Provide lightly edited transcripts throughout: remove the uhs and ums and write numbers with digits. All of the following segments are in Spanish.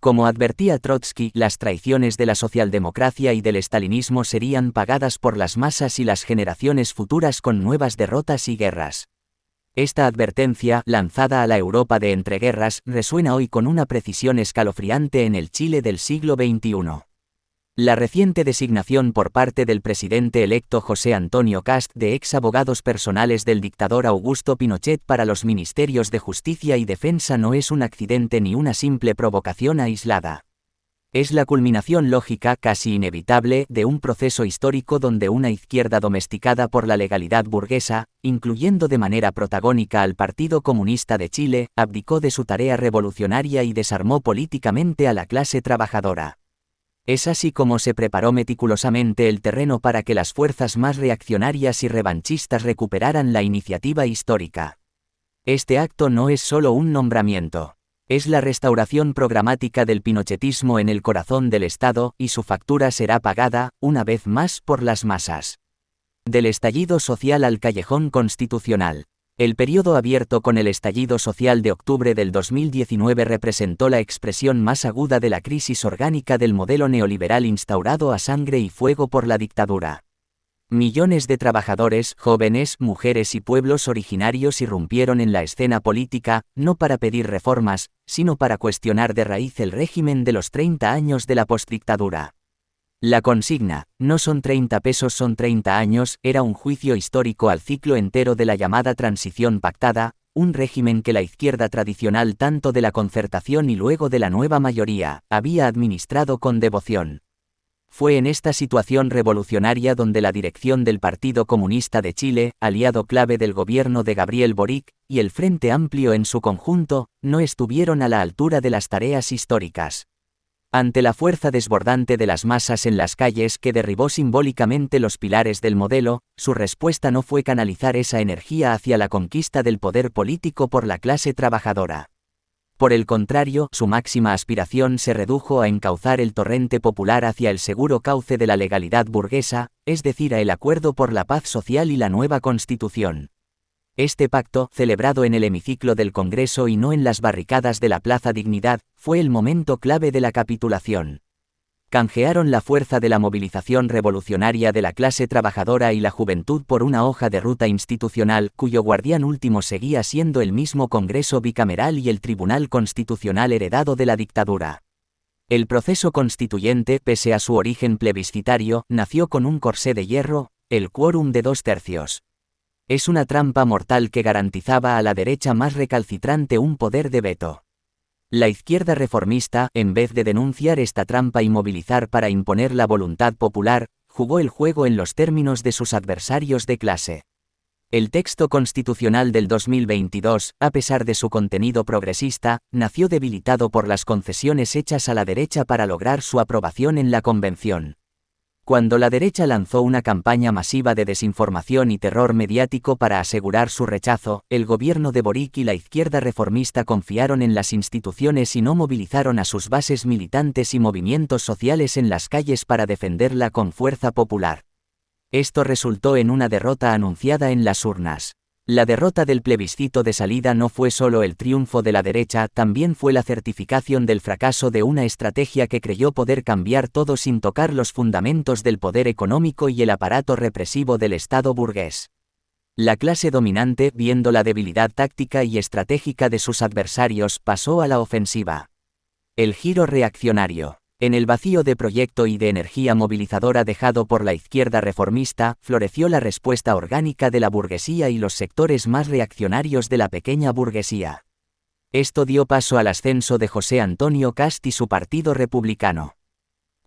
Como advertía Trotsky, las traiciones de la socialdemocracia y del estalinismo serían pagadas por las masas y las generaciones futuras con nuevas derrotas y guerras. Esta advertencia, lanzada a la Europa de entreguerras, resuena hoy con una precisión escalofriante en el Chile del siglo XXI. La reciente designación por parte del presidente electo José Antonio Kast de ex abogados personales del dictador Augusto Pinochet para los ministerios de Justicia y Defensa no es un accidente ni una simple provocación aislada. Es la culminación lógica, casi inevitable, de un proceso histórico donde una izquierda domesticada por la legalidad burguesa, incluyendo de manera protagónica al Partido Comunista de Chile, abdicó de su tarea revolucionaria y desarmó políticamente a la clase trabajadora. Es así como se preparó meticulosamente el terreno para que las fuerzas más reaccionarias y revanchistas recuperaran la iniciativa histórica. Este acto no es solo un nombramiento. Es la restauración programática del pinochetismo en el corazón del Estado, y su factura será pagada, una vez más, por las masas. Del estallido social al callejón constitucional. El periodo abierto con el estallido social de octubre del 2019 representó la expresión más aguda de la crisis orgánica del modelo neoliberal instaurado a sangre y fuego por la dictadura. Millones de trabajadores, jóvenes, mujeres y pueblos originarios irrumpieron en la escena política, no para pedir reformas, sino para cuestionar de raíz el régimen de los 30 años de la postdictadura. La consigna, no son 30 pesos son 30 años, era un juicio histórico al ciclo entero de la llamada transición pactada, un régimen que la izquierda tradicional tanto de la concertación y luego de la nueva mayoría, había administrado con devoción. Fue en esta situación revolucionaria donde la dirección del Partido Comunista de Chile, aliado clave del gobierno de Gabriel Boric, y el Frente Amplio en su conjunto, no estuvieron a la altura de las tareas históricas. Ante la fuerza desbordante de las masas en las calles que derribó simbólicamente los pilares del modelo, su respuesta no fue canalizar esa energía hacia la conquista del poder político por la clase trabajadora. Por el contrario, su máxima aspiración se redujo a encauzar el torrente popular hacia el seguro cauce de la legalidad burguesa, es decir, a el acuerdo por la paz social y la nueva Constitución. Este pacto, celebrado en el hemiciclo del Congreso y no en las barricadas de la Plaza Dignidad, fue el momento clave de la capitulación. Canjearon la fuerza de la movilización revolucionaria de la clase trabajadora y la juventud por una hoja de ruta institucional, cuyo guardián último seguía siendo el mismo Congreso bicameral y el Tribunal Constitucional heredado de la dictadura. El proceso constituyente, pese a su origen plebiscitario, nació con un corsé de hierro, el quórum de 2/3. Es una trampa mortal que garantizaba a la derecha más recalcitrante un poder de veto. La izquierda reformista, en vez de denunciar esta trampa y movilizar para imponer la voluntad popular, jugó el juego en los términos de sus adversarios de clase. El texto constitucional del 2022, a pesar de su contenido progresista, nació debilitado por las concesiones hechas a la derecha para lograr su aprobación en la convención. Cuando la derecha lanzó una campaña masiva de desinformación y terror mediático para asegurar su rechazo, el gobierno de Boric y la izquierda reformista confiaron en las instituciones y no movilizaron a sus bases militantes y movimientos sociales en las calles para defenderla con fuerza popular. Esto resultó en una derrota anunciada en las urnas. La derrota del plebiscito de salida no fue solo el triunfo de la derecha, también fue la certificación del fracaso de una estrategia que creyó poder cambiar todo sin tocar los fundamentos del poder económico y el aparato represivo del Estado burgués. La clase dominante, viendo la debilidad táctica y estratégica de sus adversarios, pasó a la ofensiva. El giro reaccionario. En el vacío de proyecto y de energía movilizadora dejado por la izquierda reformista, floreció la respuesta orgánica de la burguesía y los sectores más reaccionarios de la pequeña burguesía. Esto dio paso al ascenso de José Antonio Kast y su Partido Republicano.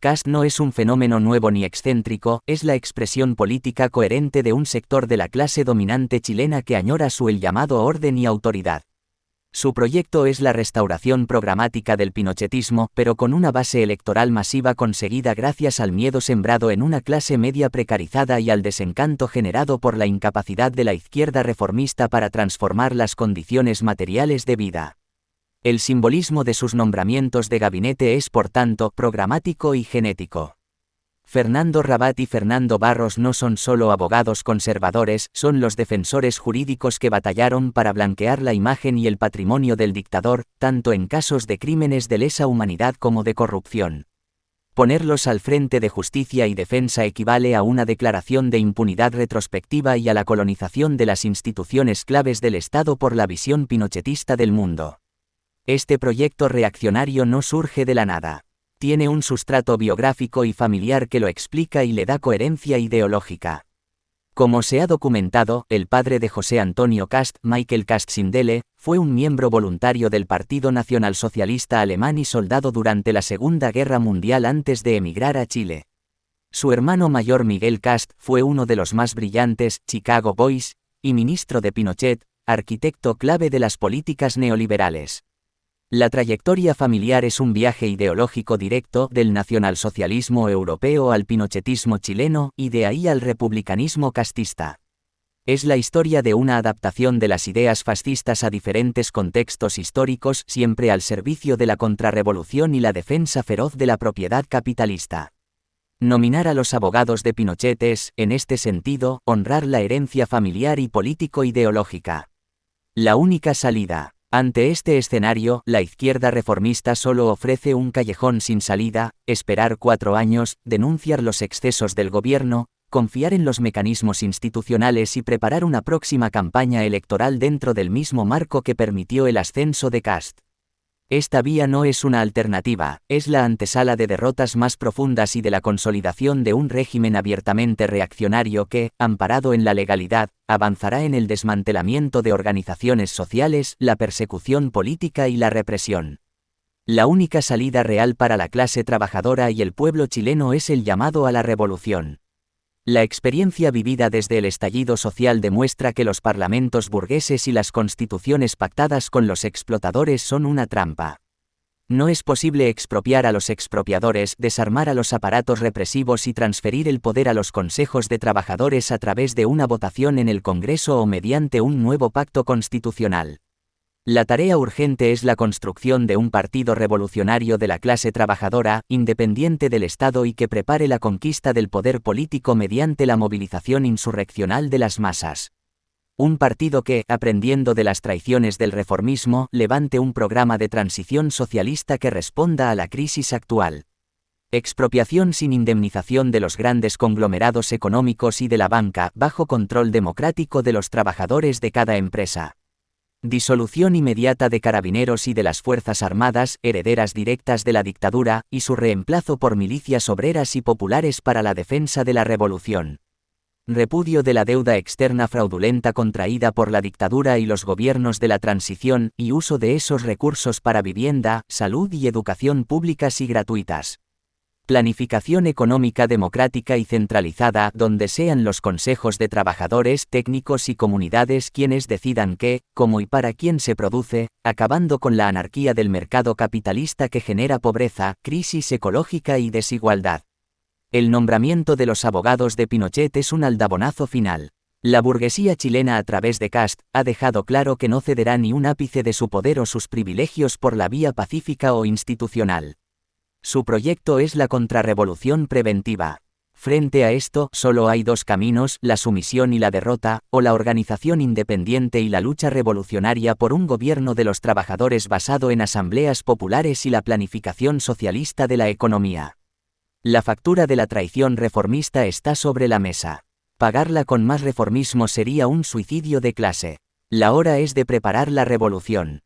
Kast no es un fenómeno nuevo ni excéntrico, es la expresión política coherente de un sector de la clase dominante chilena que añora el llamado orden y autoridad. Su proyecto es la restauración programática del pinochetismo, pero con una base electoral masiva conseguida gracias al miedo sembrado en una clase media precarizada y al desencanto generado por la incapacidad de la izquierda reformista para transformar las condiciones materiales de vida. El simbolismo de sus nombramientos de gabinete es, por tanto, programático y genético. Fernando Rabat y Fernando Barros no son solo abogados conservadores, son los defensores jurídicos que batallaron para blanquear la imagen y el patrimonio del dictador, tanto en casos de crímenes de lesa humanidad como de corrupción. Ponerlos al frente de justicia y defensa equivale a una declaración de impunidad retrospectiva y a la colonización de las instituciones claves del Estado por la visión pinochetista del mundo. Este proyecto reaccionario no surge de la nada. Tiene un sustrato biográfico y familiar que lo explica y le da coherencia ideológica. Como se ha documentado, el padre de José Antonio Cast, Michael Cast-Sindele, fue un miembro voluntario del Partido Nacionalsocialista Alemán y soldado durante la Segunda Guerra Mundial antes de emigrar a Chile. Su hermano mayor Miguel Cast fue uno de los más brillantes Chicago Boys, y ministro de Pinochet, arquitecto clave de las políticas neoliberales. La trayectoria familiar es un viaje ideológico directo del nacionalsocialismo europeo al pinochetismo chileno y de ahí al republicanismo castista. Es la historia de una adaptación de las ideas fascistas a diferentes contextos históricos, siempre al servicio de la contrarrevolución y la defensa feroz de la propiedad capitalista. Nominar a los abogados de Pinochet es, en este sentido, honrar la herencia familiar y político-ideológica. La única salida. Ante este escenario, la izquierda reformista solo ofrece un callejón sin salida: esperar 4 años, denunciar los excesos del gobierno, confiar en los mecanismos institucionales y preparar una próxima campaña electoral dentro del mismo marco que permitió el ascenso de Cast. Esta vía no es una alternativa, es la antesala de derrotas más profundas y de la consolidación de un régimen abiertamente reaccionario que, amparado en la legalidad, avanzará en el desmantelamiento de organizaciones sociales, la persecución política y la represión. La única salida real para la clase trabajadora y el pueblo chileno es el llamado a la revolución. La experiencia vivida desde el estallido social demuestra que los parlamentos burgueses y las constituciones pactadas con los explotadores son una trampa. No es posible expropiar a los expropiadores, desarmar a los aparatos represivos y transferir el poder a los consejos de trabajadores a través de una votación en el Congreso o mediante un nuevo pacto constitucional. La tarea urgente es la construcción de un partido revolucionario de la clase trabajadora, independiente del Estado y que prepare la conquista del poder político mediante la movilización insurreccional de las masas. Un partido que, aprendiendo de las traiciones del reformismo, levante un programa de transición socialista que responda a la crisis actual. Expropiación sin indemnización de los grandes conglomerados económicos y de la banca, bajo control democrático de los trabajadores de cada empresa. Disolución inmediata de carabineros y de las Fuerzas Armadas, herederas directas de la dictadura, y su reemplazo por milicias obreras y populares para la defensa de la revolución. Repudio de la deuda externa fraudulenta contraída por la dictadura y los gobiernos de la transición, y uso de esos recursos para vivienda, salud y educación públicas y gratuitas. Planificación económica democrática y centralizada, donde sean los consejos de trabajadores, técnicos y comunidades quienes decidan qué, cómo y para quién se produce, acabando con la anarquía del mercado capitalista que genera pobreza, crisis ecológica y desigualdad. El nombramiento de los abogados de Pinochet es un aldabonazo final. La burguesía chilena a través de Cast ha dejado claro que no cederá ni un ápice de su poder o sus privilegios por la vía pacífica o institucional. Su proyecto es la contrarrevolución preventiva. Frente a esto, solo hay 2 caminos: la sumisión y la derrota, o la organización independiente y la lucha revolucionaria por un gobierno de los trabajadores basado en asambleas populares y la planificación socialista de la economía. La factura de la traición reformista está sobre la mesa. Pagarla con más reformismo sería un suicidio de clase. La hora es de preparar la revolución.